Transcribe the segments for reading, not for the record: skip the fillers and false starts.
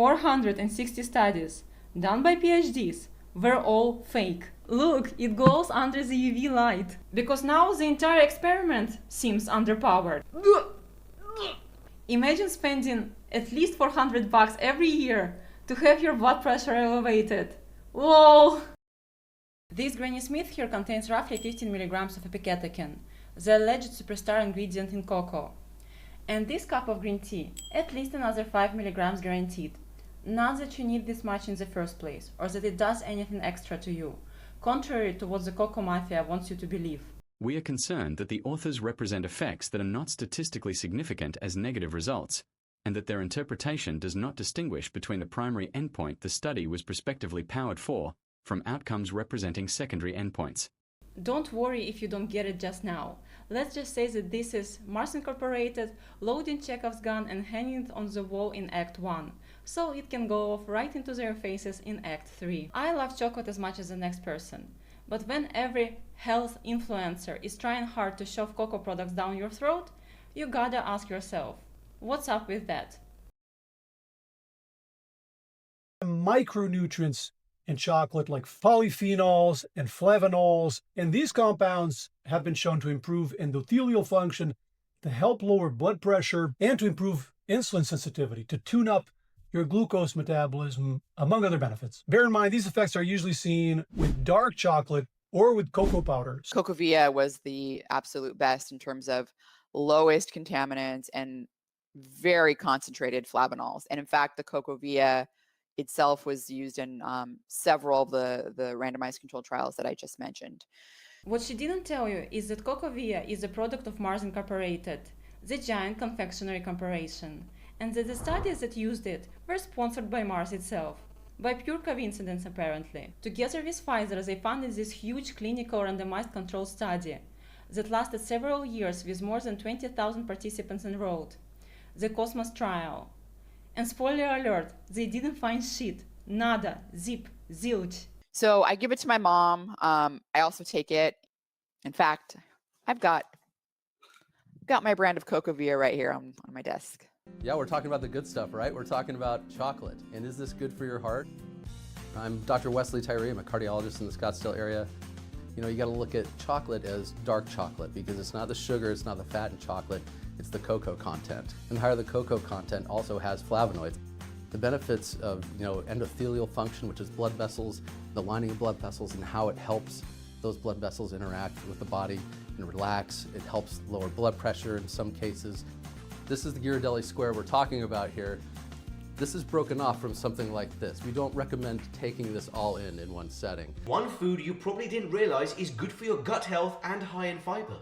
460 studies done by PhDs were all fake. Look, it glows under the UV light. Because now the entire experiment seems underpowered. Imagine spending at least $400 every year to have your blood pressure elevated. LOL! This Granny Smith here contains roughly 15 milligrams of epicatechin, the alleged superstar ingredient in cocoa. And this cup of green tea, at least another 5 milligrams guaranteed. Not that you need this much in the first place, or that it does anything extra to you, contrary to what the cocoa mafia wants you to believe. We are concerned that the authors represent effects that are not statistically significant as negative results, and that their interpretation does not distinguish between the primary endpoint the study was prospectively powered for from outcomes representing secondary endpoints. Don't worry if you don't get it just now. Let's just say that this is Mars Incorporated loading Chekhov's gun and hanging it on the wall in Act 1, so it can go off right into their faces in Act 3. I love chocolate as much as the next person, but when every health influencer is trying hard to shove cocoa products down your throat, you gotta ask yourself, what's up with that? Micronutrients in chocolate like polyphenols and flavanols, and these compounds have been shown to improve endothelial function, to help lower blood pressure, and to improve insulin sensitivity, to tune up your glucose metabolism, among other benefits. Bear in mind, these effects are usually seen with dark chocolate or with cocoa powders. Cocovia was the absolute best in terms of lowest contaminants and very concentrated flavanols. And in fact, the Cocovia itself was used in several of the randomized controlled trials that I just mentioned. What she didn't tell you is that Cocovia is a product of Mars Incorporated, the giant confectionery corporation, and that the studies that used it were sponsored by Mars itself. By pure coincidence, apparently. Together with Pfizer, they funded this huge clinical randomized controlled study that lasted several years with more than 20,000 participants enrolled, the Cosmos trial. And spoiler alert, they didn't find shit. Nada. Zip. Zilch. So I give it to my mom. I also take it. In fact, I've got my brand of Cocovia right here on my desk. Yeah, we're talking about the good stuff, right? We're talking about chocolate. And is this good for your heart? I'm Dr. Wesley Tyree. I'm a cardiologist in the Scottsdale area. You know, you got to look at chocolate as dark chocolate because it's not the sugar, it's not the fat in chocolate, it's the cocoa content. And the higher the cocoa content also has flavonoids. The benefits of, endothelial function, which is blood vessels, the lining of blood vessels, and how it helps those blood vessels interact with the body and relax. It helps lower blood pressure in some cases. This is the Ghirardelli square we're talking about here. This is broken off from something like this. We don't recommend taking this all in one setting. One food you probably didn't realize is good for your gut health and high in fiber.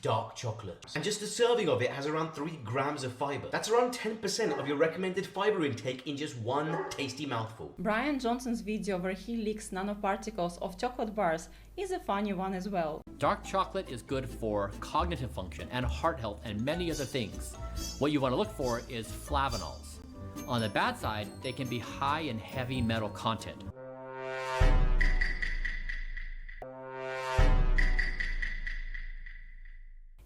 Dark chocolate. And just a serving of it has around 3 grams of fiber. That's around 10% of your recommended fiber intake in just one tasty mouthful. Brian Johnson's video where he leaks nanoparticles of chocolate bars is a funny one as well. Dark chocolate is good for cognitive function and heart health and many other things. What you want to look for is flavanols. On the bad side, they can be high in heavy metal content.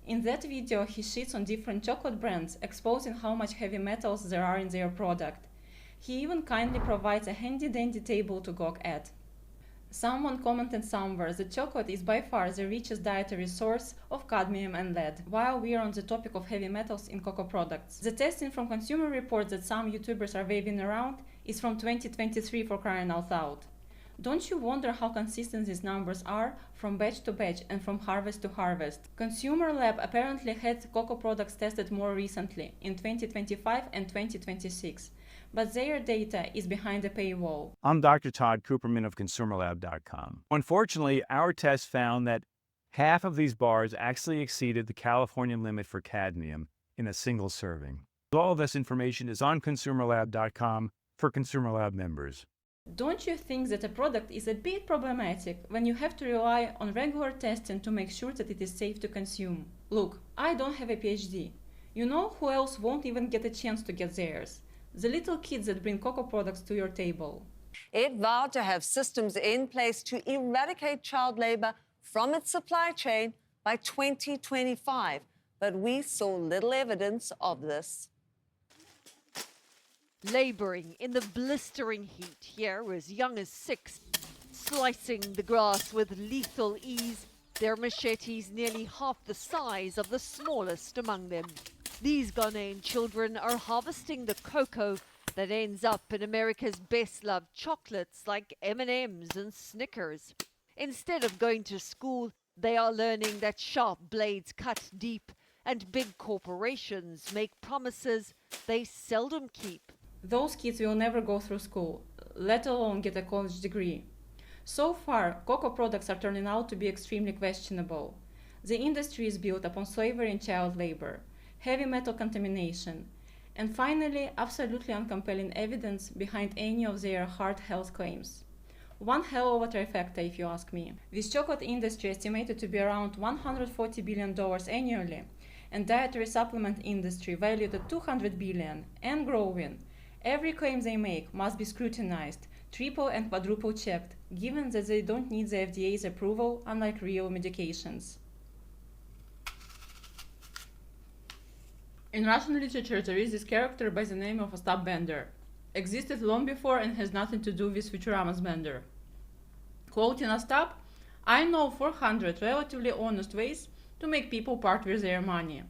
In that video, he shits on different chocolate brands, exposing how much heavy metals there are in their product. He even kindly provides a handy-dandy table to gawk at. Someone commented somewhere that chocolate is by far the richest dietary source of cadmium and lead, while we are on the topic of heavy metals in cocoa products. The testing from Consumer Reports that some YouTubers are waving around is from 2023, for crying out loud. Don't you wonder how consistent these numbers are from batch to batch and from harvest to harvest? Consumer Lab apparently had cocoa products tested more recently, in 2025 and 2026, but their data is behind a paywall. I'm Dr. Todd Cooperman of ConsumerLab.com. Unfortunately, our test found that half of these bars actually exceeded the California limit for cadmium in a single serving. All of this information is on ConsumerLab.com for Consumer Lab members. Don't you think that a product is a bit problematic when you have to rely on regular testing to make sure that it is safe to consume? Look, I don't have a PhD. You know who else won't even get a chance to get theirs? The little kids that bring cocoa products to your table. It vowed to have systems in place to eradicate child labor from its supply chain by 2025, but we saw little evidence of this. laboring in the blistering heat, here as young as 6, slicing the grass with lethal ease, their machetes nearly half the size of the smallest among them. These Ghanaian children are harvesting the cocoa that ends up in America's best-loved chocolates like M&Ms and Snickers. Instead of going to school, they are learning that sharp blades cut deep and big corporations make promises they seldom keep. Those kids will never go through school, let alone get a college degree. So far, cocoa products are turning out to be extremely questionable. The industry is built upon slavery and child labor, heavy metal contamination, and finally, absolutely uncompelling evidence behind any of their heart health claims. One hell of a trifecta, if you ask me. This chocolate industry estimated to be around $140 billion annually, and dietary supplement industry valued at $200 billion and growing. Every claim they make must be scrutinized, triple and quadruple checked, given that they don't need the FDA's approval, unlike real medications. In Russian literature, there is this character by the name of Ostap Bender. Existed long before and has nothing to do with Futurama's Bender. Quoting Ostap, "I know 400 relatively honest ways to make people part with their money."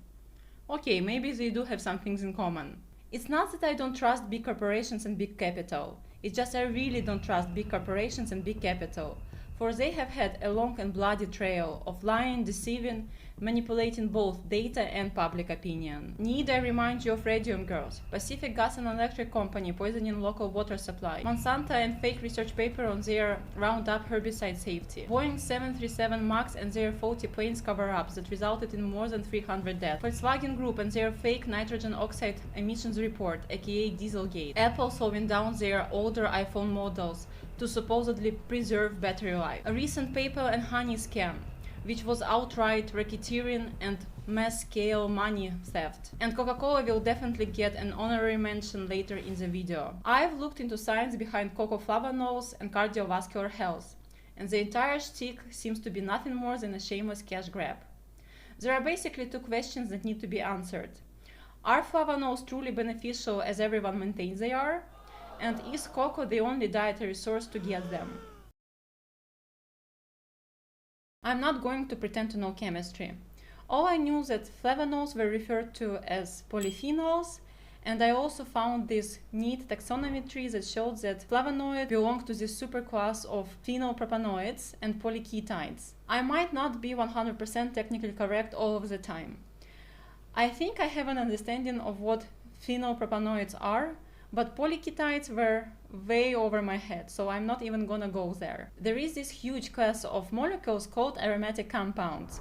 Okay, maybe they do have some things in common. It's not that I don't trust big corporations and big capital. It's just I really don't trust big corporations and big capital, for they have had a long and bloody trail of lying, deceiving, manipulating both data and public opinion. Need I remind you of Radium Girls, Pacific Gas and Electric Company poisoning local water supply, Monsanto and fake research paper on their Roundup herbicide safety, Boeing 737 MAX and their faulty planes cover-ups that resulted in more than 300 deaths, Volkswagen Group and their fake nitrogen oxide emissions report, aka Dieselgate, Apple slowing down their older iPhone models to supposedly preserve battery life, a recent paper and honey scam, which was outright racketeering and mass-scale money theft. And Coca-Cola will definitely get an honorary mention later in the video. I've looked into science behind cocoa flavanols and cardiovascular health, and the entire shtick seems to be nothing more than a shameless cash grab. There are basically two questions that need to be answered. Are flavanols truly beneficial as everyone maintains they are? And is cocoa the only dietary source to get them? I'm not going to pretend to know chemistry. All I knew that flavanols were referred to as polyphenols, and I also found this neat taxonomy tree that showed that flavonoids belong to this superclass of phenylpropanoids and polyketides. I might not be 100% technically correct all of the time. I think I have an understanding of what phenylpropanoids are, but polyketides were way over my head, so I'm not even gonna go there. There is this huge class of molecules called aromatic compounds.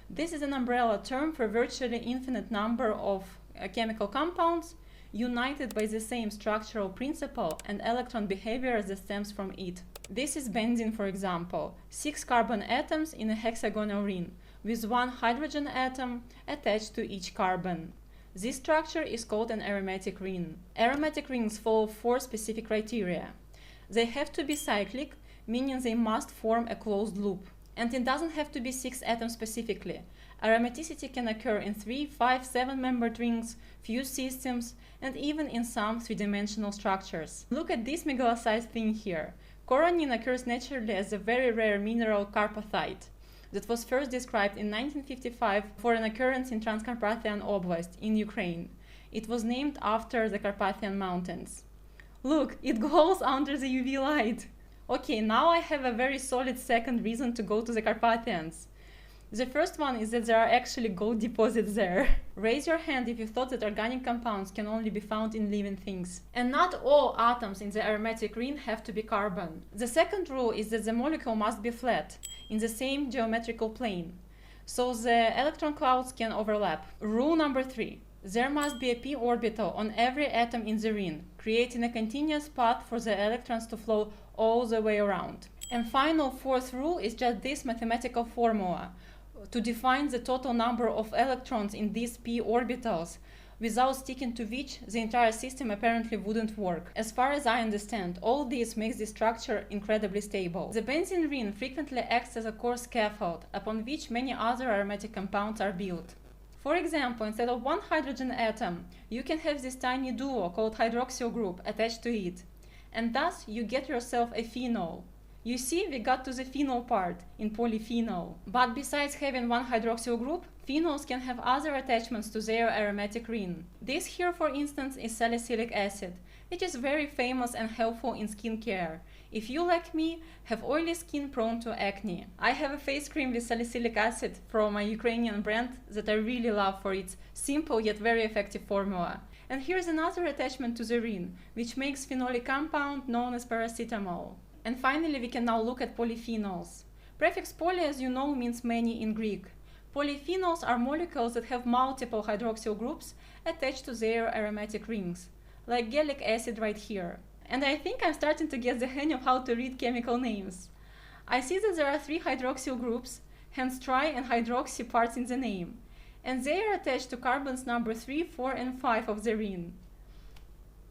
This is an umbrella term for virtually infinite number of chemical compounds united by the same structural principle and electron behavior that stems from it. This is benzene, for example, 6 carbon atoms in a hexagonal ring, with 1 hydrogen atom attached to each carbon. This structure is called an aromatic ring. Aromatic rings follow 4 specific criteria. They have to be cyclic, meaning they must form a closed loop. And it doesn't have to be 6 atoms specifically. Aromaticity can occur in 3, 5, 7-membered rings, fused systems, and even in some 3-dimensional structures. Look at this megalo-sized thing here. Coronine occurs naturally as a very rare mineral carpathite that was first described in 1955 for an occurrence in Transcarpathian Oblast in Ukraine. It was named after the Carpathian Mountains. Look, it glows under the UV light. Okay, now I have a very solid second reason to go to the Carpathians. The first one is that there are actually gold deposits there. Raise your hand if you thought that organic compounds can only be found in living things. And not all atoms in the aromatic ring have to be carbon. The second rule is that the molecule must be flat, in the same geometrical plane, so the electron clouds can overlap. Rule number 3. There must be a p orbital on every atom in the ring, creating a continuous path for the electrons to flow all the way around. And final 4th rule is just this mathematical formula to define the total number of electrons in these p orbitals, without sticking to which the entire system apparently wouldn't work. As far as I understand, all this makes the structure incredibly stable. The benzene ring frequently acts as a core scaffold upon which many other aromatic compounds are built. For example, instead of one hydrogen atom, you can have this tiny duo called hydroxyl group attached to it. And thus you get yourself a phenol. You see, we got to the phenol part in polyphenol. But besides having one hydroxyl group, phenols can have other attachments to their aromatic ring. This here, for instance, is salicylic acid, which is very famous and helpful in skincare. If you, like me, have oily skin prone to acne. I have a face cream with salicylic acid from a Ukrainian brand that I really love for its simple yet very effective formula. And here's another attachment to the ring, which makes phenolic compound known as paracetamol. And finally, we can now look at polyphenols. Prefix poly, as you know, means many in Greek. Polyphenols are molecules that have multiple hydroxyl groups attached to their aromatic rings, like gallic acid right here. And I think I'm starting to get the hang of how to read chemical names. I see that there are 3 hydroxyl groups, hence tri and hydroxy parts in the name, and they are attached to carbons number 3, 4, and 5 of the ring.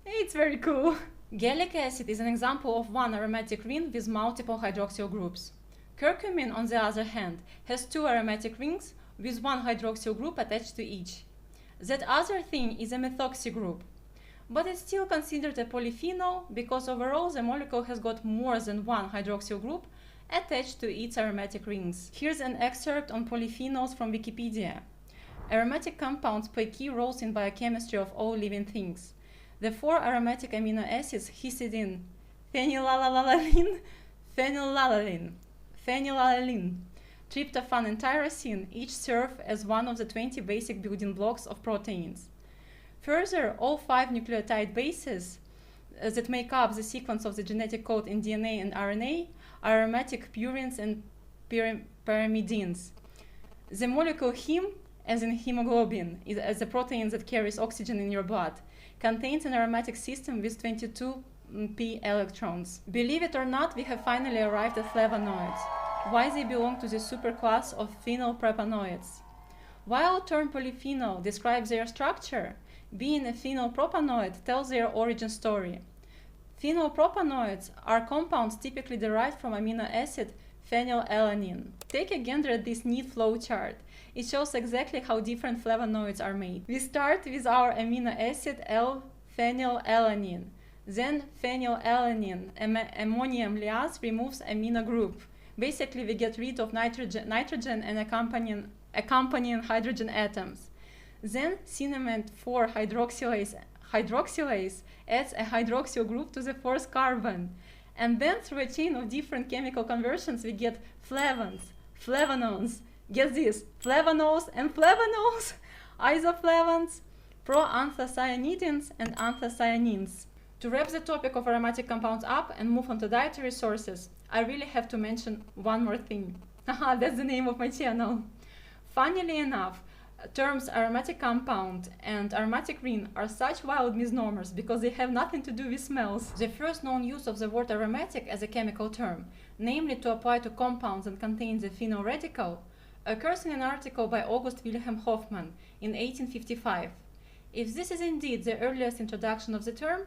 It's very cool. Gallic acid is an example of one aromatic ring with multiple hydroxyl groups. Curcumin, on the other hand, has 2 aromatic rings with 1 hydroxyl group attached to each. That other thing is a methoxy group, but it's still considered a polyphenol because overall the molecule has got more than 1 hydroxyl group attached to its aromatic rings. Here's an excerpt on polyphenols from Wikipedia. Aromatic compounds play key roles in biochemistry of all living things. The 4 aromatic amino acids histidine, phenylalanine, phenylalanine, tryptophan and tyrosine each serve as one of the 20 basic building blocks of proteins. Further, all 5 nucleotide bases that make up the sequence of the genetic code in DNA and RNA are aromatic purines and pyrimidines. The molecule heme, as in hemoglobin, is a protein that carries oxygen in your blood, contains an aromatic system with 22 p electrons. Believe it or not, we have finally arrived at flavonoids. Why they belong to the superclass of phenylpropanoids. While the term polyphenol describes their structure, being a phenylpropanoid tells their origin story. Phenylpropanoids are compounds typically derived from amino acid phenylalanine. Take a gander at this neat flowchart. It shows exactly how different flavonoids are made. We start with our amino acid L-phenylalanine. Then phenylalanine ammonium liase removes amino group. Basically, we get rid of nitrogen and accompanying hydrogen atoms. Then cinnamide 4-hydroxylase adds a hydroxyl group to the 4th carbon. And then through a chain of different chemical conversions, we get flavans, flavanols, get this, flavanols and flavanols, isoflavans, proanthocyanidins and anthocyanins. To wrap the topic of aromatic compounds up and move on to dietary sources, I really have to mention one more thing. Haha, that's the name of my channel. Funnily enough, terms aromatic compound and aromatic ring are such wild misnomers because they have nothing to do with smells. The first known use of the word aromatic as a chemical term, namely to apply to compounds that contain the phenol radical, occurs in an article by August Wilhelm Hoffmann in 1855. If this is indeed the earliest introduction of the term,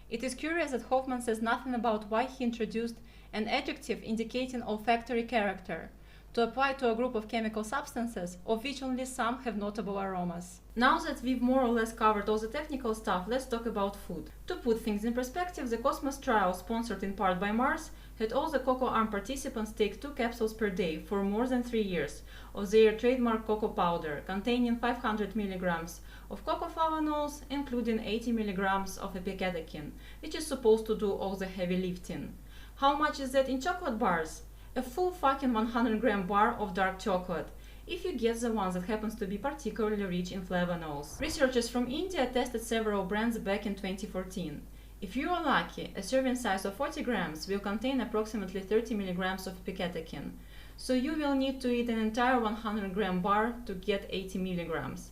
it is curious that Hoffmann says nothing about why he introduced an adjective indicating olfactory character, to apply to a group of chemical substances, of which only some have notable aromas. Now that we've more or less covered all the technical stuff, let's talk about food. To put things in perspective, the Cosmos trial, sponsored in part by Mars, had all the Cocoa Arm participants take 2 capsules per day for more than 3 years of their trademark cocoa powder, containing 500 milligrams of cocoa flavanols, including 80 milligrams of epicatechin, which is supposed to do all the heavy lifting. How much is that in chocolate bars? A full fucking 100-gram bar of dark chocolate, if you get the one that happens to be particularly rich in flavanols. Researchers from India tested several brands back in 2014. If you are lucky, a serving size of 40 grams will contain approximately 30 milligrams of epicatechin, so you will need to eat an entire 100-gram bar to get 80 milligrams.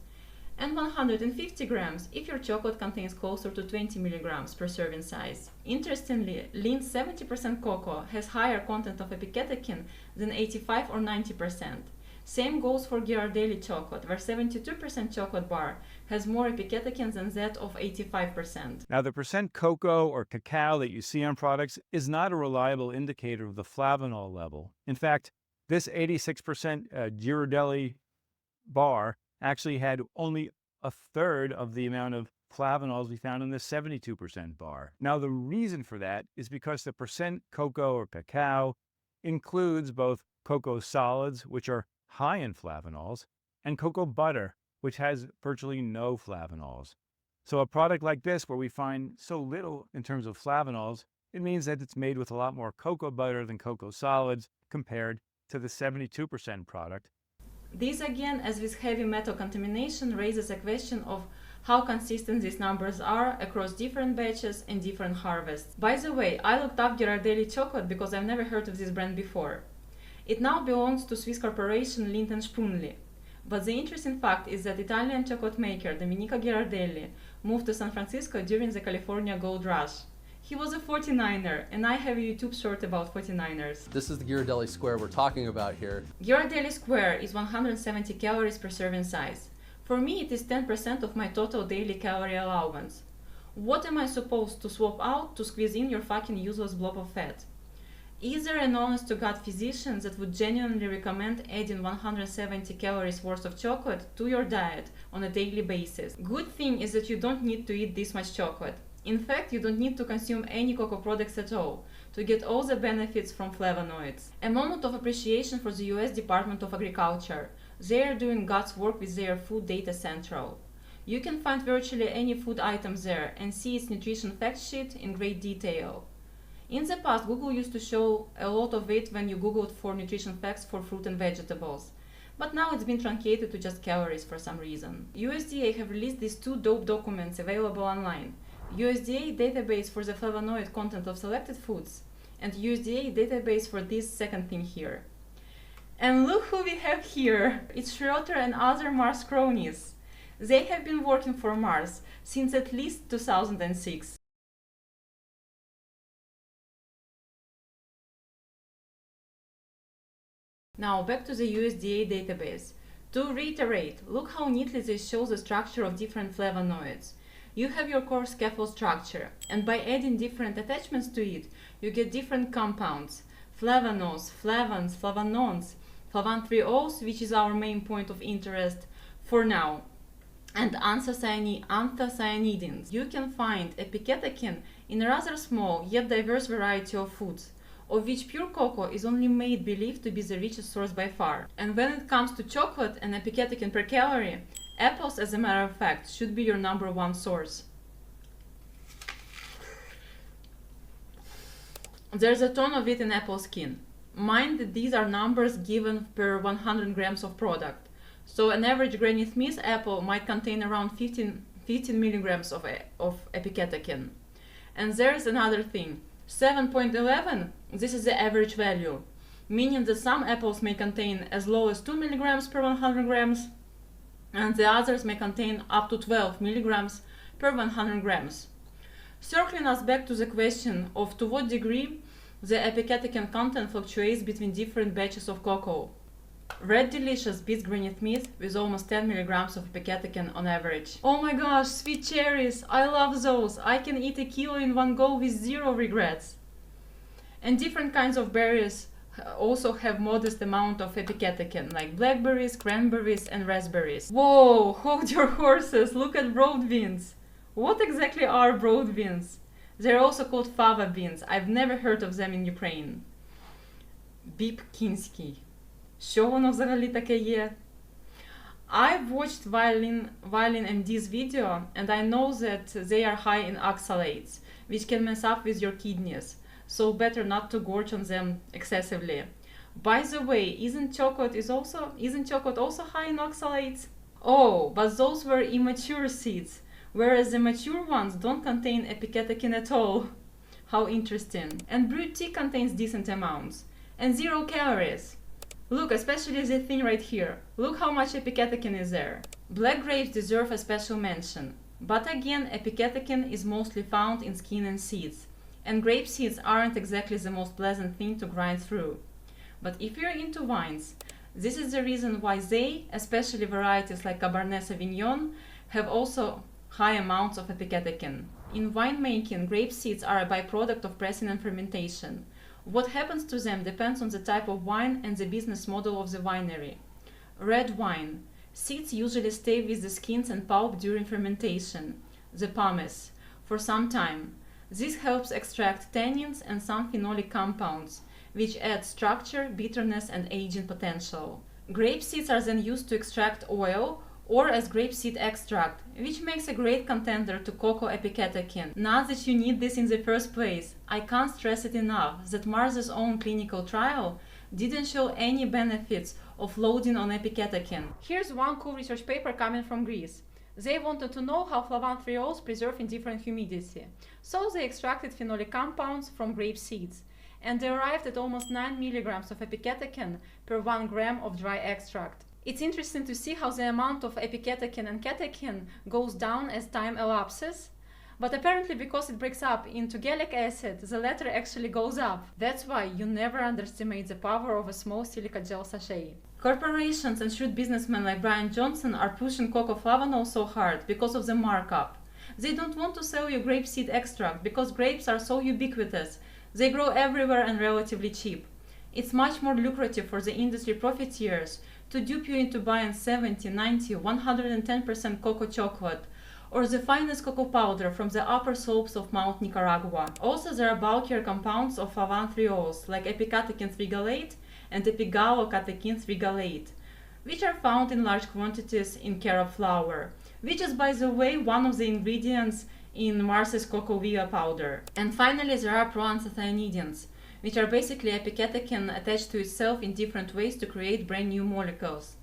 And 150 grams if your chocolate contains closer to 20 milligrams per serving size. Interestingly, Lind's 70% cocoa has higher content of epicatechin than 85 or 90%. Same goes for Ghirardelli chocolate, where 72% chocolate bar has more epicatechin than that of 85%. Now, the percent cocoa or cacao that you see on products is not a reliable indicator of the flavanol level. In fact, this 86% Ghirardelli bar actually had only a third of the amount of flavanols we found in the 72% bar. Now, the reason for that is because the percent cocoa or cacao includes both cocoa solids, which are high in flavanols, and cocoa butter, which has virtually no flavanols. So a product like this, where we find so little in terms of flavanols, it means that it's made with a lot more cocoa butter than cocoa solids compared to the 72% product. This again, as with heavy metal contamination, raises a question of how consistent these numbers are across different batches and different harvests. By the way, I looked up Ghirardelli chocolate because I've never heard of this brand before. It now belongs to Swiss corporation Lindt & Sprüngli. But the interesting fact is that Italian chocolate maker Domenico Ghirardelli moved to San Francisco during the California Gold Rush. He was a 49er, and I have a YouTube short about 49ers. This is the Ghirardelli square we're talking about here. Ghirardelli square is 170 calories per serving size. For me, it is 10% of my total daily calorie allowance. What am I supposed to swap out to squeeze in your fucking useless blob of fat? Is there an honest-to-God physician that would genuinely recommend adding 170 calories worth of chocolate to your diet on a daily basis? Good thing is that you don't need to eat this much chocolate. In fact, you don't need to consume any cocoa products at all to get all the benefits from flavonoids. A moment of appreciation for the US Department of Agriculture. They are doing God's work with their Food Data Central. You can find virtually any food item there and see its nutrition fact sheet in great detail. In the past, Google used to show a lot of it when you Googled for nutrition facts for fruit and vegetables. But now it's been truncated to just calories for some reason. USDA have released these two dope documents available online. USDA database for the flavonoid content of selected foods, and USDA database for this second thing here. And look who we have here! It's Schroeter and other Mars cronies. They have been working for Mars since at least 2006. Now back to the USDA database. To reiterate, look how neatly this shows the structure of different flavonoids. You have your core scaffold structure, and by adding different attachments to it, you get different compounds. Flavanols, flavans, flavanones, flavan-3-ols, which is our main point of interest for now, and anthocyanidins. You can find epicatechin in a rather small yet diverse variety of foods, of which pure cocoa is only made believed to be the richest source by far. And when it comes to chocolate and epicatechin per calorie, apples, as a matter of fact, should be your number one source. There's a ton of it in apple skin. Mind that these are numbers given per 100 grams of product. So an average Granny Smith apple might contain around 15 milligrams of epicatechin. And there's another thing. 7.11, this is the average value, meaning that some apples may contain as low as 2 milligrams per 100 grams, and the others may contain up to 12 milligrams per 100 grams. Circling us back to the question of to what degree the epicatechin content fluctuates between different batches of cocoa. Red Delicious beats Granny Smith with almost 10 milligrams of epicatechin on average. Oh my gosh, sweet cherries! I love those! I can eat a kilo in one go with zero regrets. And different kinds of berries also have modest amount of epicatechin, like blackberries, cranberries, and raspberries. Whoa, hold your horses, look at broad beans. What exactly are broad beans? They're also called fava beans. I've never heard of them in Ukraine. Біб кінський. Що воно взагалі таке є? I've watched Violin MD's video, and I know that they are high in oxalates, which can mess up with your kidneys, so better not to gorge on them excessively. By the way, isn't chocolate also high in oxalates? Oh, but those were immature seeds, whereas the mature ones don't contain epicatechin at all. How interesting. And brewed tea contains decent amounts, and 0 calories. Look, especially the thing right here. Look how much epicatechin is there. Black grapes deserve a special mention. But again, epicatechin is mostly found in skin and seeds. And grape seeds aren't exactly the most pleasant thing to grind through. But if you're into wines, this is the reason why they, especially varieties like Cabernet Sauvignon, have also high amounts of epicatechin. In winemaking, grape seeds are a byproduct of pressing and fermentation. What happens to them depends on the type of wine and the business model of the winery. Red wine. Seeds usually stay with the skins and pulp during fermentation, the pomace, for some time. This helps extract tannins and some phenolic compounds, which add structure, bitterness, and aging potential. Grape seeds are then used to extract oil or as grapeseed extract, which makes a great contender to cocoa epicatechin. Not that you need this in the first place. I can't stress it enough that Mars's own clinical trial didn't show any benefits of loading on epicatechin. Here's one cool research paper coming from Greece. They wanted to know how flavanols preserve in different humidity. So they extracted phenolic compounds from grape seeds, and they arrived at almost 9 milligrams of epicatechin per 1 gram of dry extract. It's interesting to see how the amount of epicatechin and catechin goes down as time elapses, but apparently because it breaks up into gallic acid, the latter actually goes up. That's why you never underestimate the power of a small silica gel sachet. Corporations and shrewd businessmen like Brian Johnson are pushing cocoa flavanols so hard because of the markup. They don't want to sell you grapeseed extract because grapes are so ubiquitous. They grow everywhere and relatively cheap. It's much more lucrative for the industry profiteers to dupe you into buying 70, 90, 110% cocoa chocolate or the finest cocoa powder from the upper slopes of Mount Nicaragua. Also, there are bulkier compounds of flavanols like epicatechin 3-gallate and epigallocatechin 3-gallate, which are found in large quantities in carob flour, which is, by the way, one of the ingredients in Mars's cocovia powder. And finally, there are proanthocyanidins, which are basically epicatechin attached to itself in different ways to create brand new molecules.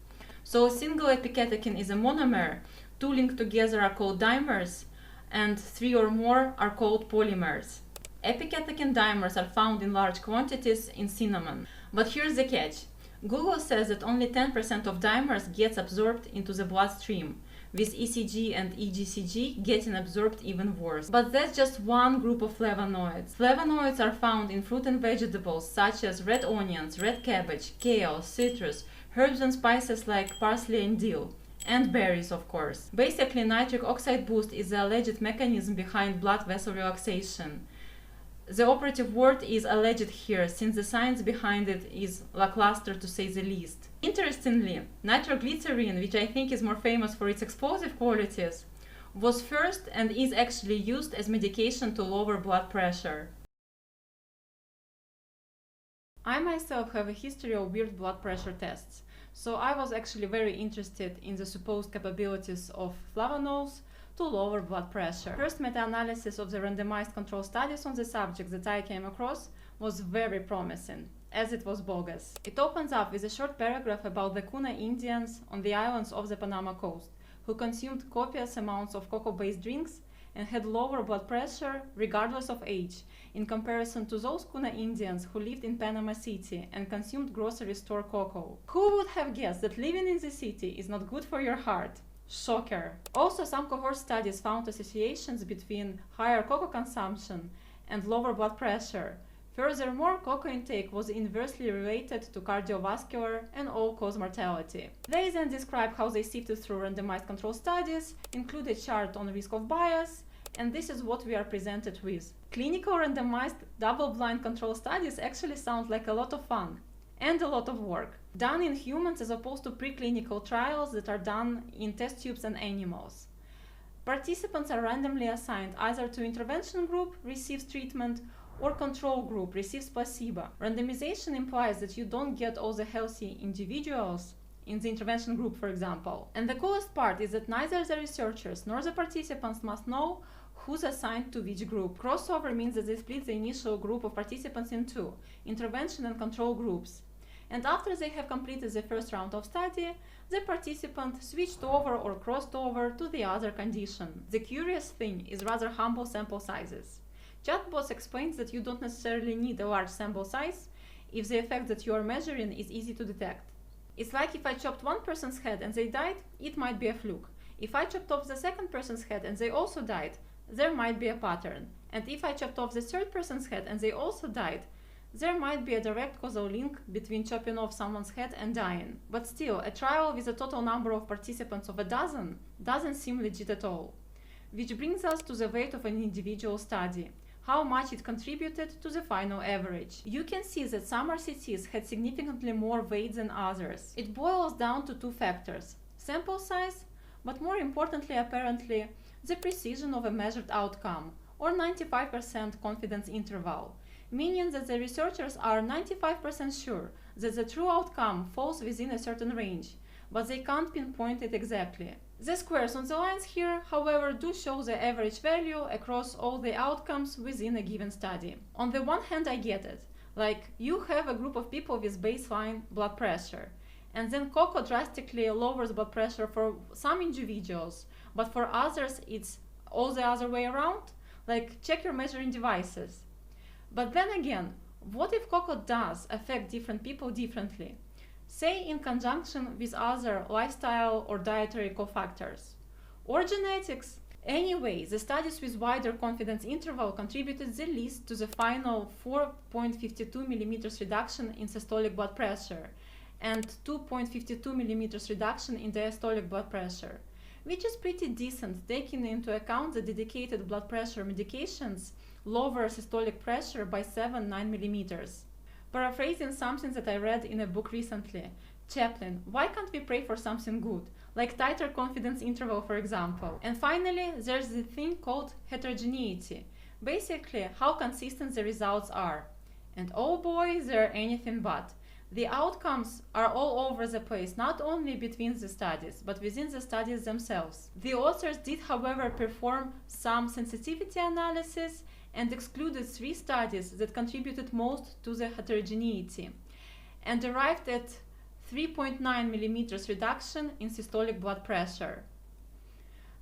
So a single epicatechin is a monomer, 2 linked together are called dimers, and 3 or more are called polymers. Epicatechin dimers are found in large quantities in cinnamon. But here's the catch. Google says that only 10% of dimers gets absorbed into the bloodstream, with ECG and EGCG getting absorbed even worse. But that's just one group of flavonoids. Flavonoids are found in fruit and vegetables such as red onions, red cabbage, kale, citrus, herbs and spices like parsley and dill, and berries, of course. Basically, nitric oxide boost is the alleged mechanism behind blood vessel relaxation. The operative word is alleged here, since the science behind it is lackluster to say the least. Interestingly, nitroglycerin, which I think is more famous for its explosive qualities, was first and is actually used as medication to lower blood pressure. I myself have a history of weird blood pressure tests, so I was actually very interested in the supposed capabilities of flavanols to lower blood pressure. First meta-analysis of the randomized control studies on the subject that I came across was very promising, as it was bogus. It opens up with a short paragraph about the Kuna Indians on the islands of the Panama coast, who consumed copious amounts of cocoa-based drinks and had lower blood pressure regardless of age, in comparison to those Kuna Indians who lived in Panama City and consumed grocery store cocoa. Who would have guessed that living in the city is not good for your heart? Shocker. Also, some cohort studies found associations between higher cocoa consumption and lower blood pressure. Furthermore, cocoa intake was inversely related to cardiovascular and all-cause mortality. They then describe how they sifted through randomized control studies, include a chart on risk of bias, and this is what we are presented with. Clinical randomized double-blind control studies actually sound like a lot of fun and a lot of work, done in humans as opposed to preclinical trials that are done in test tubes and animals. Participants are randomly assigned either to intervention group, receives treatment, or control group, receives placebo. Randomization implies that you don't get all the healthy individuals in the intervention group, for example. And the coolest part is that neither the researchers nor the participants must know who's assigned to which group. Crossover means that they split the initial group of participants in two, intervention and control groups. And after they have completed the first round of study, the participant switched over or crossed over to the other condition. The curious thing is rather humble sample sizes. Chatbots explains that you don't necessarily need a large sample size if the effect that you are measuring is easy to detect. It's like if I chopped one person's head and they died, it might be a fluke. If I chopped off the second person's head and they also died, there might be a pattern. And if I chopped off the third person's head and they also died, there might be a direct causal link between chopping off someone's head and dying. But still, a trial with a total number of participants of 12 doesn't seem legit at all. Which brings us to the weight of an individual study, how much it contributed to the final average. You can see that some RCTs had significantly more weight than others. It boils down to two factors: sample size, but more importantly, apparently, the precision of a measured outcome, or 95% confidence interval, meaning that the researchers are 95% sure that the true outcome falls within a certain range, but they can't pinpoint it exactly. The squares on the lines here, however, do show the average value across all the outcomes within a given study. On the one hand, I get it. Like, you have a group of people with baseline blood pressure, and then cocoa drastically lowers blood pressure for some individuals, but for others it's all the other way around. Like, check your measuring devices. But then again, what if cocoa does affect different people differently? Say in conjunction with other lifestyle or dietary cofactors, or genetics. Anyway, the studies with wider confidence interval contributed the least to the final 4.52 mm reduction in systolic blood pressure and 2.52 mm reduction in diastolic blood pressure, which is pretty decent taking into account the dedicated blood pressure medications lower systolic pressure by 7-9 mm. Paraphrasing something that I read in a book recently, Chaplin, why can't we pray for something good? Like tighter confidence interval, for example. And finally, there's the thing called heterogeneity. Basically, how consistent the results are. And oh boy, they're anything but. The outcomes are all over the place, not only between the studies, but within the studies themselves. The authors did, however, perform some sensitivity analysis and excluded 3 studies that contributed most to the heterogeneity, and arrived at 3.9 mm reduction in systolic blood pressure.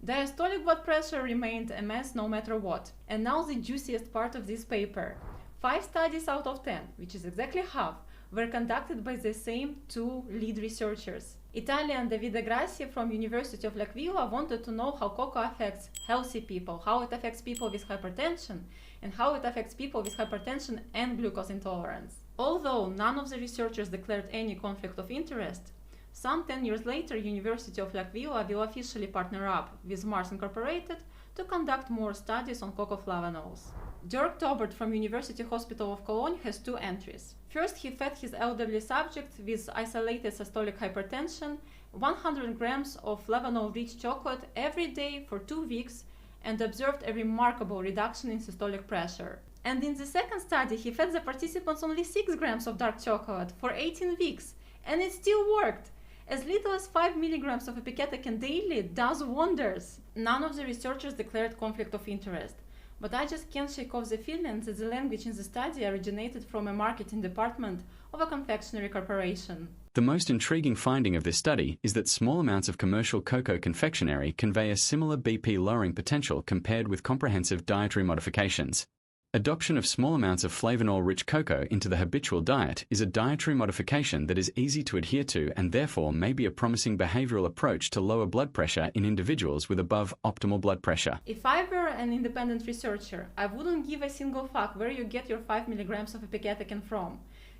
Diastolic blood pressure remained a mess no matter what. And now the juiciest part of this paper. 5 studies out of 10, which is exactly half, were conducted by the same 2 lead researchers. Italian Davide Grassi from University of L'Aquila wanted to know how cocoa affects healthy people, how it affects people with hypertension, and how it affects people with hypertension and glucose intolerance. Although none of the researchers declared any conflict of interest, some 10 years later, University of L'Aquila will officially partner up with Mars Incorporated to conduct more studies on cocoa flavanols. Dirk Tobert from University Hospital of Cologne has 2 entries. First, he fed his elderly subject with isolated systolic hypertension 100 grams of flavanol-rich chocolate every day for 2 weeks and observed a remarkable reduction in systolic pressure. And in the second study, he fed the participants only 6 grams of dark chocolate for 18 weeks, and it still worked. As little as 5 milligrams of epicatechin daily does wonders. None of the researchers declared conflict of interest, but I just can't shake off the feeling that the language in the study originated from a marketing department of a confectionery corporation. The most intriguing finding of this study is that small amounts of commercial cocoa confectionery convey a similar BP lowering potential compared with comprehensive dietary modifications. Adoption of small amounts of flavanol-rich cocoa into the habitual diet is a dietary modification that is easy to adhere to and therefore may be a promising behavioral approach to lower blood pressure in individuals with above optimal blood pressure. If I were an independent researcher, I wouldn't give a single fuck where you get your 5 milligrams of epicatechin from,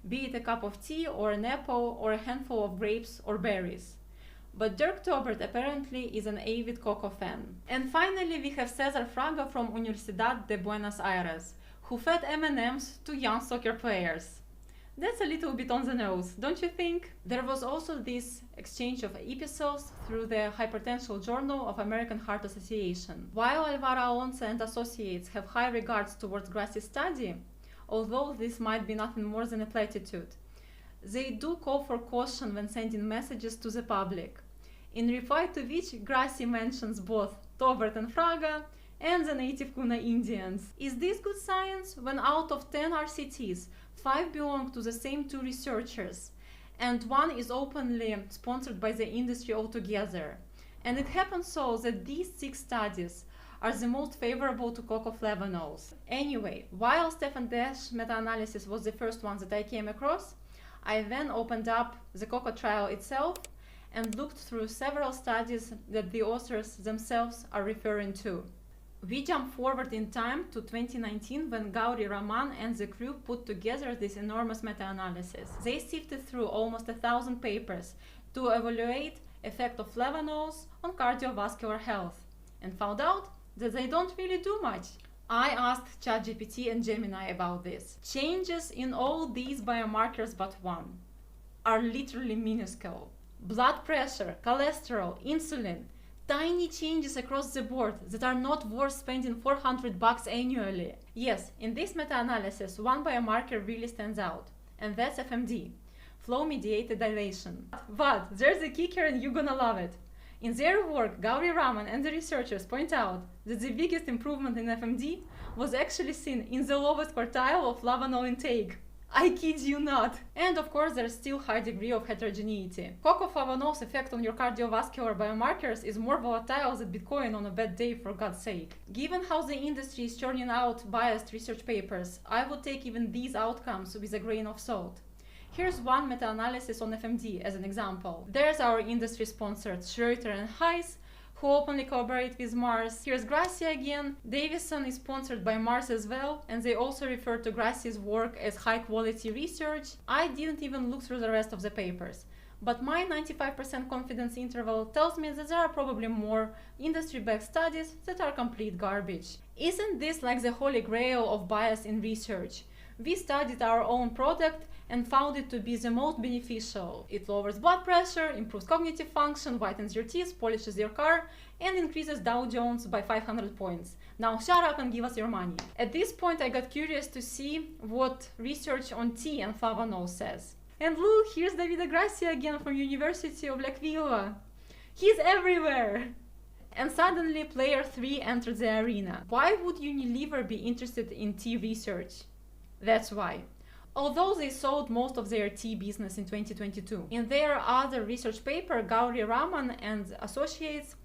be it a cup of tea or an apple or a handful of grapes or berries. But Dirk Tobert apparently is an avid cocoa fan. And finally, we have Cesar Fraga from Universidad de Buenos Aires, who fed M&Ms to young soccer players. That's a little bit on the nose, don't you think? There was also this exchange of epistles through the Hypertension Journal of American Heart Association. While Alvaro Alonso and associates have high regards towards Grassi's study, although this might be nothing more than a platitude, they do call for caution when sending messages to the public, in reply to which Grassi mentions both Tobert and Fraga and the native Kuna Indians. Is this good science when out of 10 RCTs, 5 belong to the same 2 researchers, and 1 is openly sponsored by the industry altogether? And it happens so that these 6 studies are the most favorable to cocoa flavanols. Anyway, while Stefan Dash meta-analysis was the first one that I came across, I then opened up the cocoa trial itself and looked through several studies that the authors themselves are referring to. We jump forward in time to 2019 when Gauri Raman and the crew put together this enormous meta-analysis. They sifted through almost 1,000 papers to evaluate effect of flavanols on cardiovascular health and found out that they don't really do much. I asked ChatGPT and Gemini about this. Changes in all these biomarkers but one are literally minuscule. blood pressure, cholesterol, insulin. Tiny changes across the board that are not worth spending $400 annually. Yes, in this meta-analysis, one biomarker really stands out, and that's FMD, flow-mediated dilation. But there's a kicker and you're gonna love it. In their work, Gauri Raman and the researchers point out that the biggest improvement in FMD was actually seen in the lowest quartile of flavanol intake. I kid you not. And of course, there's still high degree of heterogeneity. Cocoa flavanol's effect on your cardiovascular biomarkers is more volatile than Bitcoin on a bad day, for God's sake. Given how the industry is churning out biased research papers, I would take even these outcomes with a grain of salt. Here's one meta-analysis on FMD as an example. There's our industry-sponsored Schroeter and Heiss, who openly collaborate with Mars. Here's Gracia again. Davison is sponsored by Mars as well, and they also refer to Gracia's work as high-quality research. I didn't even look through the rest of the papers, but my 95% confidence interval tells me that there are probably more industry-backed studies that are complete garbage. Isn't this like the holy grail of bias in research? We studied our own product and found it to be the most beneficial. It lowers blood pressure, improves cognitive function, whitens your teeth, polishes your car, and increases Dow Jones by 500 points. Now shut up and give us your money. At this point, I got curious to see what research on tea and flavanols says. And look, here's Davide Gracia again from University of L'Aquila. He's everywhere! And suddenly, player 3 entered the arena. Why would Unilever be interested in tea research? That's why. Although they sold most of their tea business in 2022. In their other research paper, Gauri Raman and associates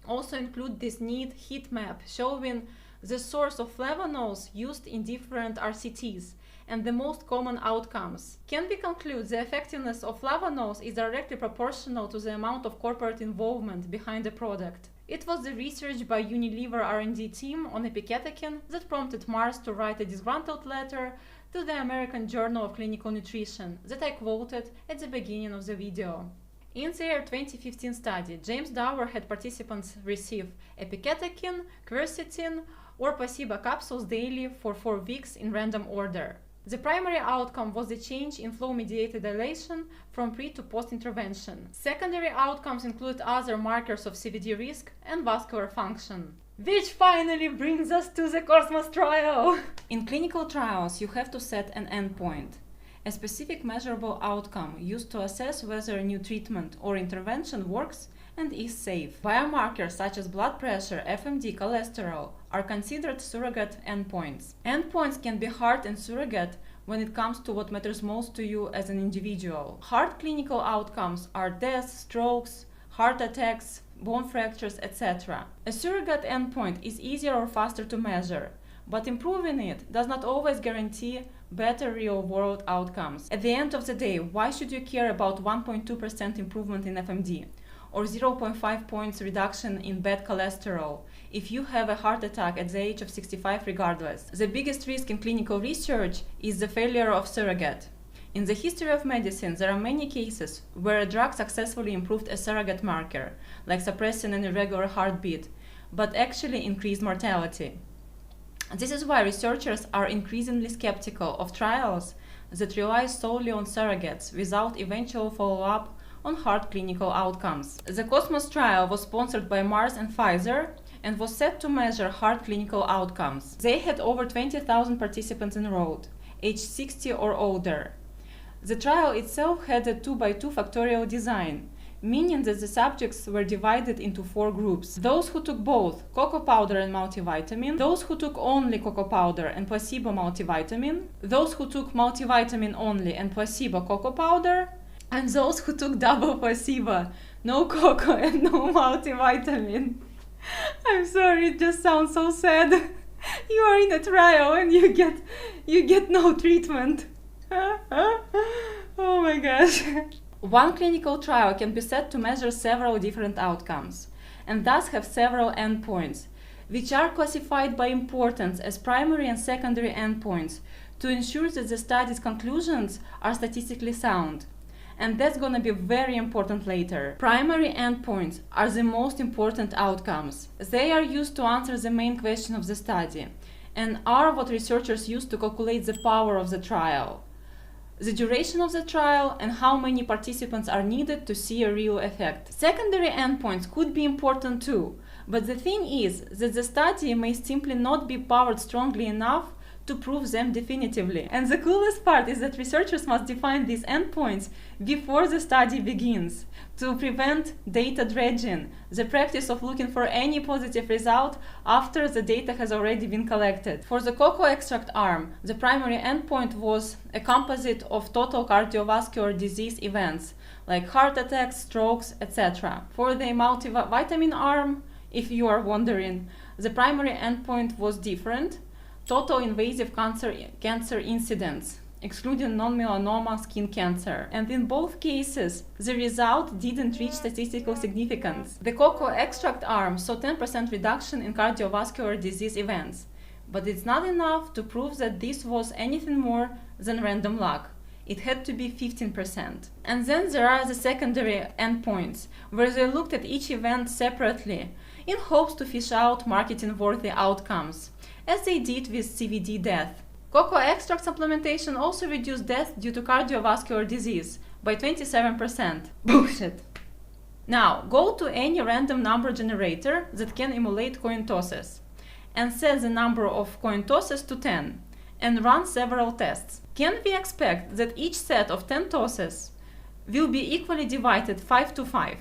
also include this neat heat map showing the source of flavanols used in different RCTs and the most common outcomes. Can we conclude the effectiveness of flavanols is directly proportional to the amount of corporate involvement behind the product? It was the research by Unilever R&D team on epiketocin that prompted Mars to write a disgruntled letter to the American Journal of Clinical Nutrition that I quoted at the beginning of the video. In their 2015 study, James Dower had participants receive epiketocin, quercetin, or placebo capsules daily for 4 weeks in random order. The primary outcome was the change in flow-mediated dilation from pre to post-intervention. Secondary outcomes include other markers of CVD risk and vascular function. Which finally brings us to the Cosmos trial! In clinical trials, you have to set an endpoint, a specific measurable outcome used to assess whether a new treatment or intervention works and is safe. Biomarkers such as blood pressure, FMD, cholesterol are considered surrogate endpoints. Endpoints can be hard and surrogate when it comes to what matters most to you as an individual. Hard clinical outcomes are deaths, strokes, heart attacks, bone fractures, etc. A surrogate endpoint is easier or faster to measure, but improving it does not always guarantee better real-world outcomes. At the end of the day, why should you care about 1.2% improvement in FMD or 0.5 points reduction in bad cholesterol if you have a heart attack at the age of 65 regardless? The biggest risk in clinical research is the failure of surrogate. In the history of medicine, there are many cases where a drug successfully improved a surrogate marker, like suppressing an irregular heartbeat, but actually increased mortality. This is why researchers are increasingly skeptical of trials that rely solely on surrogates without eventual follow-up on hard clinical outcomes. The Cosmos trial was sponsored by Mars and Pfizer and was set to measure hard clinical outcomes. They had over 20,000 participants enrolled, aged 60 or older. The trial itself had a 2x2 factorial design, meaning that the subjects were divided into 4 groups. Those who took both cocoa powder and multivitamin, those who took only cocoa powder and placebo multivitamin, those who took multivitamin only and placebo cocoa powder, and those who took double placebo, no cocoa and no multivitamin. I'm sorry, it just sounds so sad. You are in a trial and you get no treatment. Oh my gosh. One clinical trial can be set to measure several different outcomes, and thus have several endpoints, which are classified by importance as primary and secondary endpoints to ensure that the study's conclusions are statistically sound. And that's gonna be very important later. Primary endpoints are the most important outcomes. They are used to answer the main question of the study, and are what researchers use to calculate the power of the trial. the duration of the trial, and how many participants are needed to see a real effect. Secondary endpoints could be important too, but the thing is that the study may simply not be powered strongly enough to prove them definitively. And the coolest part is that researchers must define these endpoints before the study begins to prevent data dredging, the practice of looking for any positive result after the data has already been collected. For the cocoa extract arm, the primary endpoint was a composite of total cardiovascular disease events like heart attacks, strokes, etc. For the multivitamin arm, if you are wondering, the primary endpoint was different: total invasive cancer incidence, excluding non-melanoma skin cancer. And in both cases, the result didn't reach statistical significance. The cocoa extract arm saw 10% reduction in cardiovascular disease events, but it's not enough to prove that this was anything more than random luck. It had to be 15%. And then there are the secondary endpoints, where they looked at each event separately in hopes to fish out marketing-worthy outcomes, as they did with CVD death. Cocoa extract supplementation also reduced death due to cardiovascular disease by 27%. Bullshit. Now, go to any random number generator that can emulate coin tosses and set the number of coin tosses to 10 and run several tests. Can we expect that each set of 10 tosses will be equally divided 5 to 5?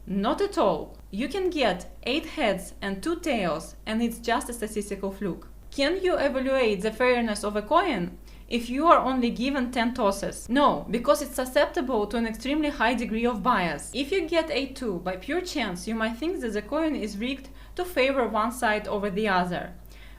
Not at all. You can get 8 heads and 2 tails, and it's just a statistical fluke. Can you evaluate the fairness of a coin if you are only given 10 tosses? No, because it's susceptible to an extremely high degree of bias. If you get 8-2 by pure chance, you might think that the coin is rigged to favor one side over the other.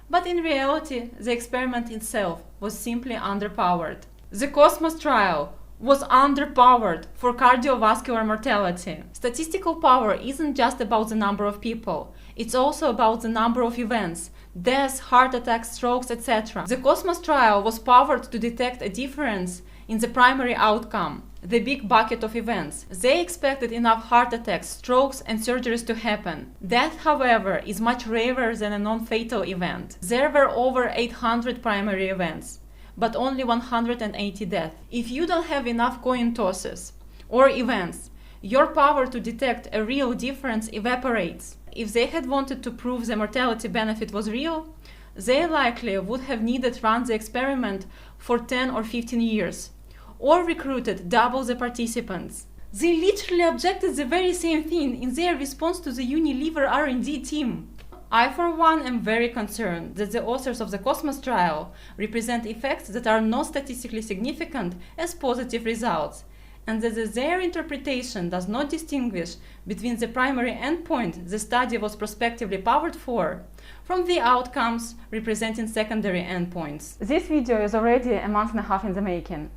But in reality, the experiment itself was simply underpowered. The Cosmos trial was underpowered for cardiovascular mortality. Statistical power isn't just about the number of people, it's also about the number of events, deaths, heart attacks, strokes, etc. The Cosmos trial was powered to detect a difference in the primary outcome, the big bucket of events. They expected enough heart attacks, strokes, and surgeries to happen. Death, however, is much rarer than a non-fatal event. There were over 800 primary events, but only 180 deaths. If you don't have enough coin tosses or events, your power to detect a real difference evaporates. If they had wanted to prove the mortality benefit was real, they likely would have needed to run the experiment for 10 or 15 years, or recruited double the participants. They literally objected the very same thing in their response to the Unilever R&D team. I, for one, am very concerned that the authors of the Cosmos trial represent effects that are not statistically significant as positive results, and that their interpretation does not distinguish between the primary endpoint the study was prospectively powered for from the outcomes representing secondary endpoints. This video is already a month and a half in the making,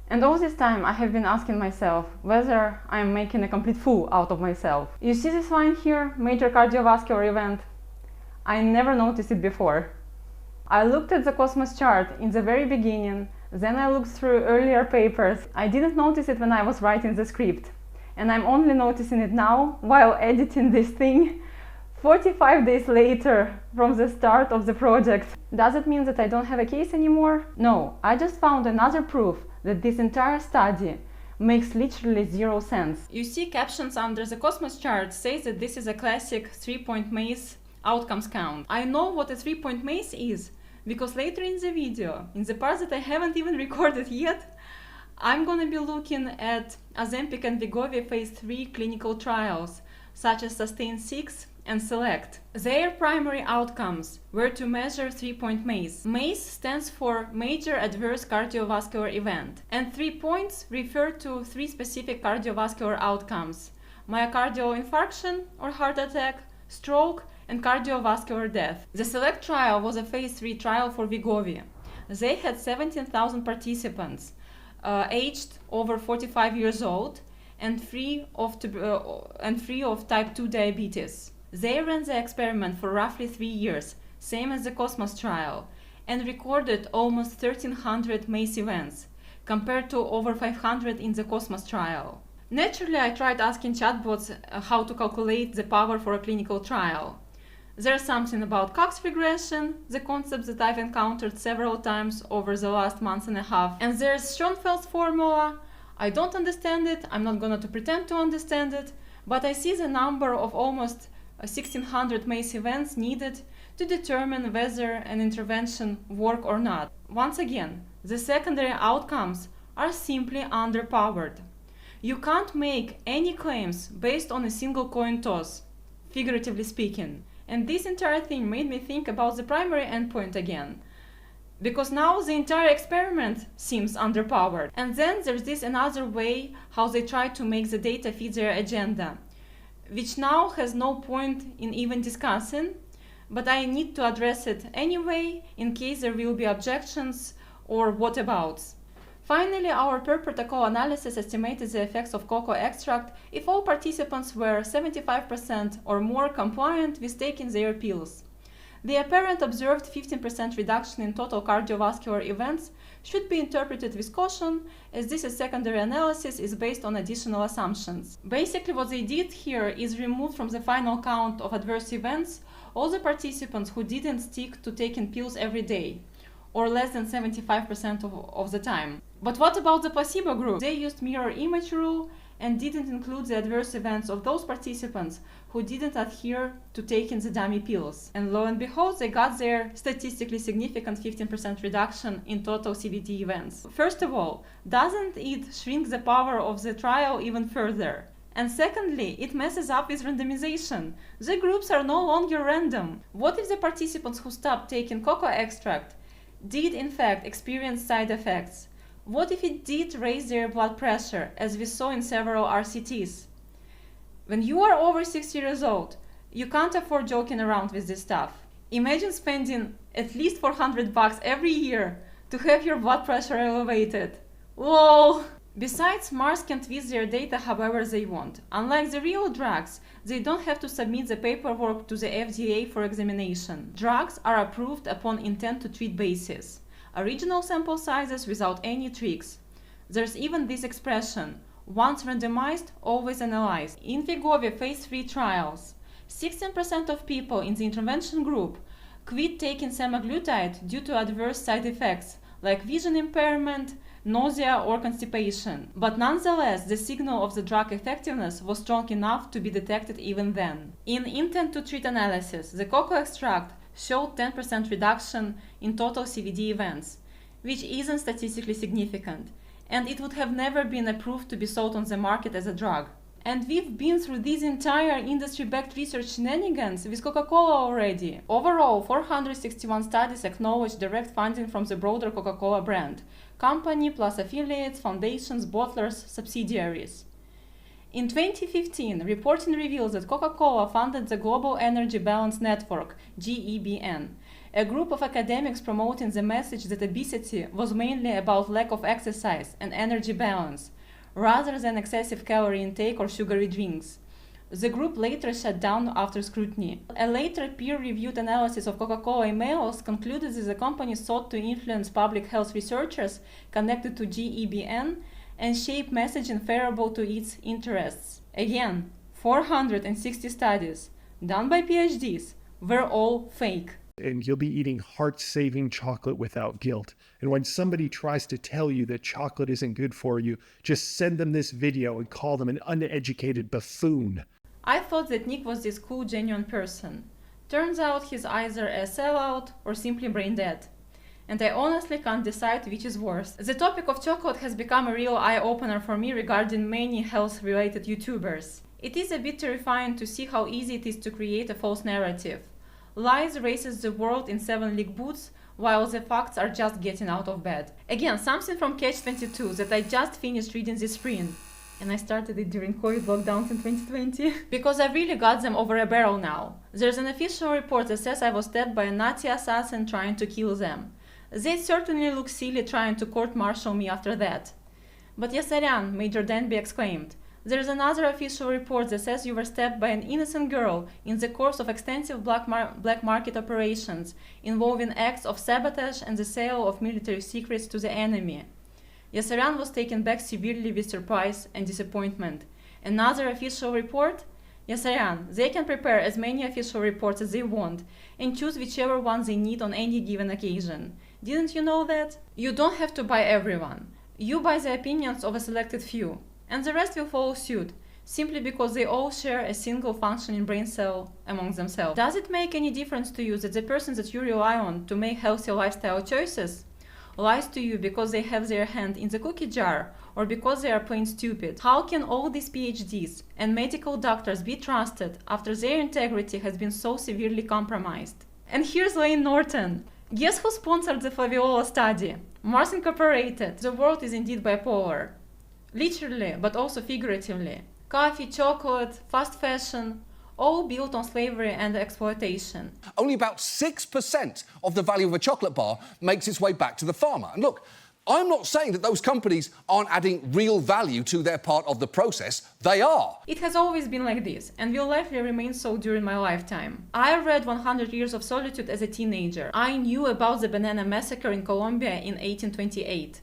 and all this time I have been asking myself whether I am making a complete fool out of myself. You see this line here, major cardiovascular event? I never noticed it before. I looked at the Cosmos chart in the very beginning, then I looked through earlier papers. I didn't notice it when I was writing the script, and I'm only noticing it now while editing this thing 45 days later from the start of the project. Does it mean that I don't have a case anymore? No, I just found another proof that this entire study makes literally zero sense. You see captions under the Cosmos chart say that this is a classic 3-point maze outcomes count. I know what a 3-point maze is, because later in the video, in the part that I haven't even recorded yet, I'm gonna be looking at Ozempic and Wegovy phase 3 clinical trials, such as Sustain 6 and Select. Their primary outcomes were to measure 3-point MACE. MACE stands for Major Adverse Cardiovascular Event, and 3 points refer to 3 specific cardiovascular outcomes: myocardial infarction or heart attack, stroke, and cardiovascular death. The Select trial was a phase 3 trial for Wegovy. They had 17,000 participants, aged over 45 years old and free of type 2 diabetes. They ran the experiment for roughly 3 years, same as the Cosmos trial, and recorded almost 1,300 MACE events, compared to over 500 in the Cosmos trial. Naturally, I tried asking chatbots how to calculate the power for a clinical trial. There's something about Cox regression, the concept that I've encountered several times over the last month and a half. And there's Schoenfeld's formula. I don't understand it, I'm not going to pretend to understand it, but I see the number of almost 1600 MACE events needed to determine whether an intervention works or not. Once again, the secondary outcomes are simply underpowered. You can't make any claims based on a single coin toss, figuratively speaking. And this entire thing made me think about the primary endpoint again. Because now the entire experiment seems underpowered. And then there's this another way how they try to make the data fit their agenda, which now has no point in even discussing, but I need to address it anyway in case there will be objections or whatabouts. Finally, our per protocol analysis estimated the effects of cocoa extract if all participants were 75% or more compliant with taking their pills. The apparent observed 15% reduction in total cardiovascular events should be interpreted with caution, as this secondary analysis is based on additional assumptions. Basically, what they did here is remove from the final count of adverse events all the participants who didn't stick to taking pills every day, or less than 75% of the time. But what about the placebo group? They used mirror image rule and didn't include the adverse events of those participants who didn't adhere to taking the dummy pills. And lo and behold, they got their statistically significant 15% reduction in total CVD events. First of all, doesn't it shrink the power of the trial even further? And secondly, it messes up with randomization. The groups are no longer random. What if the participants who stopped taking cocoa extract did in fact experience side effects? What if it did raise their blood pressure, as we saw in several RCTs? When you are over 60 years old, you can't afford joking around with this stuff. Imagine spending at least $400 every year to have your blood pressure elevated. Lol! Besides, Mars can twist their data however they want. Unlike the real drugs, they don't have to submit the paperwork to the FDA for examination. Drugs are approved upon intent to treat basis. Original sample sizes without any tricks. There's even this expression, once randomized, always analyzed. In Wegovy phase 3 trials, 16% of people in the intervention group quit taking semaglutide due to adverse side effects like vision impairment, nausea or constipation. But nonetheless, the signal of the drug effectiveness was strong enough to be detected even then. In intent to treat analysis, the cocoa extract showed 10% reduction in total CVD events, which isn't statistically significant, and it would have never been approved to be sold on the market as a drug. And we've been through this entire industry-backed research shenanigans with Coca-Cola already. Overall, 461 studies acknowledge direct funding from the broader Coca-Cola brand, company plus affiliates, foundations, bottlers, subsidiaries. In 2015, reporting reveals that Coca-Cola funded the Global Energy Balance Network, GEBN, a group of academics promoting the message that obesity was mainly about lack of exercise and energy balance, rather than excessive calorie intake or sugary drinks. The group later shut down after scrutiny. A later peer-reviewed analysis of Coca-Cola emails concluded that the company sought to influence public health researchers connected to GEBN and shape messaging favorable to its interests. Again, 460 studies, done by PhDs, were all fake. And you'll be eating heart-saving chocolate without guilt. And when somebody tries to tell you that chocolate isn't good for you, just send them this video and call them an uneducated buffoon. I thought that Nick was this cool, genuine person. Turns out he's either a sellout or simply brain dead. And I honestly can't decide which is worse. The topic of chocolate has become a real eye-opener for me regarding many health-related YouTubers. It is a bit terrifying to see how easy it is to create a false narrative. Lies races the world in 7-league boots, while the facts are just getting out of bed. Again, something from Catch-22 that I just finished reading this spring. And I started it during COVID lockdowns in 2020. Because I really got them over a barrel now. There's an official report that says I was stabbed by a Nazi assassin trying to kill them. They certainly look silly trying to court-martial me after that. But Yasaryan, Major Denby exclaimed. There's another official report that says you were stabbed by an innocent girl in the course of extensive black market operations involving acts of sabotage and the sale of military secrets to the enemy. Yasaryan was taken back severely with surprise and disappointment. Another official report? Yes, Ariane, they can prepare as many official reports as they want and choose whichever one they need on any given occasion. Didn't you know that? You don't have to buy everyone. You buy the opinions of a selected few, and the rest will follow suit, simply because they all share a single functioning brain cell among themselves. Does it make any difference to you that the person that you rely on to make healthy lifestyle choices lies to you because they have their hand in the cookie jar or because they are plain stupid? How can all these PhDs and medical doctors be trusted after their integrity has been so severely compromised? And here's Lane Norton. Guess who sponsored the Flaviola study? Mars Incorporated. The world is indeed bipolar. Literally, but also figuratively. Coffee, chocolate, fast fashion, all built on slavery and exploitation. Only about 6% of the value of a chocolate bar makes its way back to the farmer. And look, I'm not saying that those companies aren't adding real value to their part of the process. They are. It has always been like this, and will likely remain so during my lifetime. I read 100 Years of Solitude as a teenager. I knew about the banana massacre in Colombia in 1828,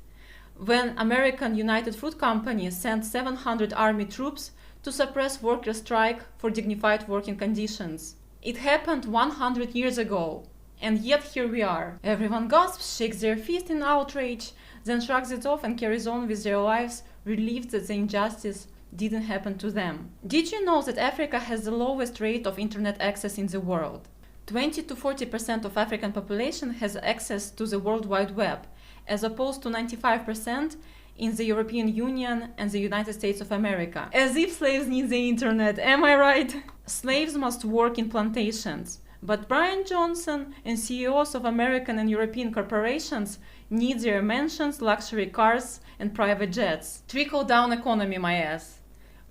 when American United Fruit Company sent 700 army troops to suppress worker strike for dignified working conditions. It happened 100 years ago, and yet here we are. Everyone gasps, shakes their fist in outrage, then shrugs it off and carries on with their lives, relieved that the injustice didn't happen to them. Did you know that Africa has the lowest rate of internet access in the world? 20 to 40% of African population has access to the World Wide Web, as opposed to 95% in the European Union and the United States of America. As if slaves need the internet, am I right? Slaves must work in plantations, but Brian Johnson and CEOs of American and European corporations need their mansions, luxury cars, and private jets. Trickle-down economy, my ass.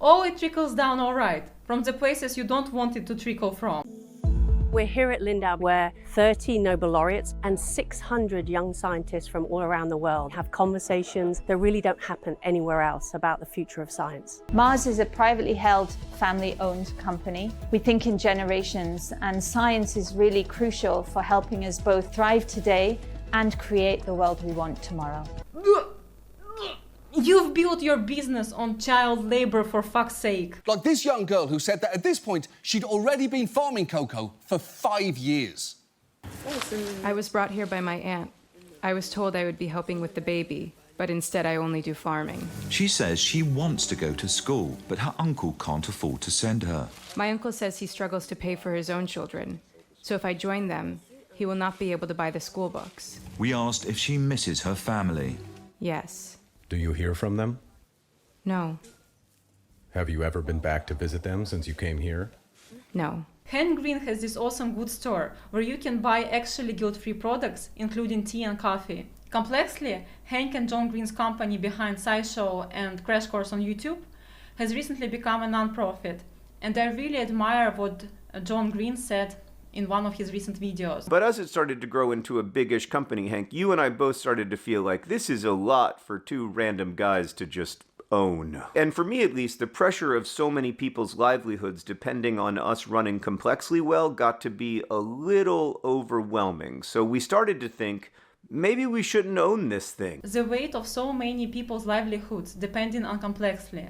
Oh, it trickles down all right, from the places you don't want it to trickle from. We're here at Lindau, where 30 Nobel laureates and 600 young scientists from all around the world have conversations that really don't happen anywhere else about the future of science. Mars is a privately held, family-owned company. We think in generations, and science is really crucial for helping us both thrive today and create the world we want tomorrow. You've built your business on child labor, for fuck's sake. Like this young girl who said that at this point she'd already been farming cocoa for 5 years. I was brought here by my aunt. I was told I would be helping with the baby, but instead I only do farming. She says she wants to go to school, but her uncle can't afford to send her. My uncle says he struggles to pay for his own children, so if I join them, he will not be able to buy the school books. We asked if she misses her family. Yes. Do you hear from them? No. Have you ever been back to visit them since you came here? No. Hank Green has this awesome good store where you can buy actually guilt-free products, including tea and coffee. Complexly, Hank and John Green's company behind SciShow and Crash Course on YouTube has recently become a non-profit, and I really admire what John Green said in one of his recent videos. But as it started to grow into a big-ish company, Hank, you and I both started to feel like this is a lot for two random guys to just own. And for me at least, the pressure of so many people's livelihoods depending on us running Complexly well got to be a little overwhelming. So we started to think, maybe we shouldn't own this thing. The weight of so many people's livelihoods depending on Complexly.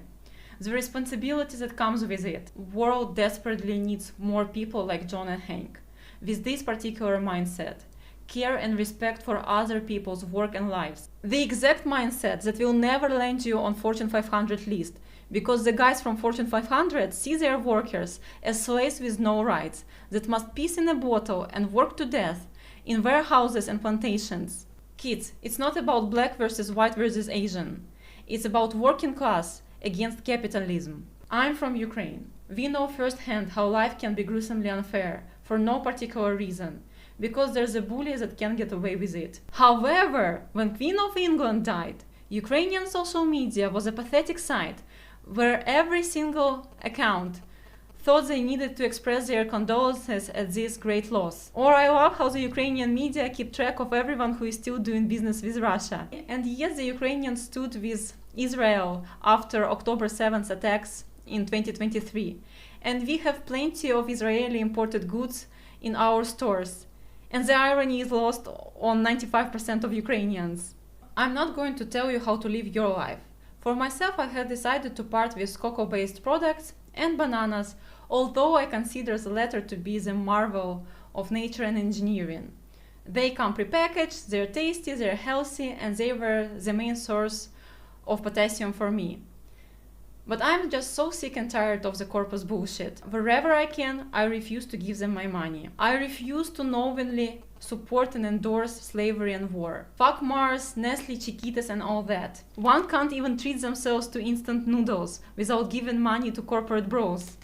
The responsibility that comes with it. World desperately needs more people like John and Hank, with this particular mindset, care and respect for other people's work and lives. The exact mindset that will never land you on Fortune 500 list, because the guys from Fortune 500 see their workers as slaves with no rights, that must piss in a bottle and work to death in warehouses and plantations. Kids, it's not about black versus white versus Asian. It's about working class against capitalism. I'm from Ukraine. We know firsthand how life can be gruesomely unfair for no particular reason, because there's a bully that can get away with it. However, when Queen of England died, Ukrainian social media was a pathetic site where every single account thought they needed to express their condolences at this great loss. Or I love how the Ukrainian media keep track of everyone who is still doing business with Russia. And yet the Ukrainians stood with Israel after October 7th attacks in 2023. And we have plenty of Israeli imported goods in our stores. And the irony is lost on 95% of Ukrainians. I'm not going to tell you how to live your life. For myself, I had decided to part with cocoa-based products and bananas although I consider the latter to be the marvel of nature and engineering. They come prepackaged, they're tasty, they're healthy, and they were the main source of potassium for me. But I'm just so sick and tired of the corpus bullshit. Wherever I can, I refuse to give them my money. I refuse to knowingly support and endorse slavery and war. Fuck Mars, Nestle, Chiquitas and all that. One can't even treat themselves to instant noodles without giving money to corporate bros.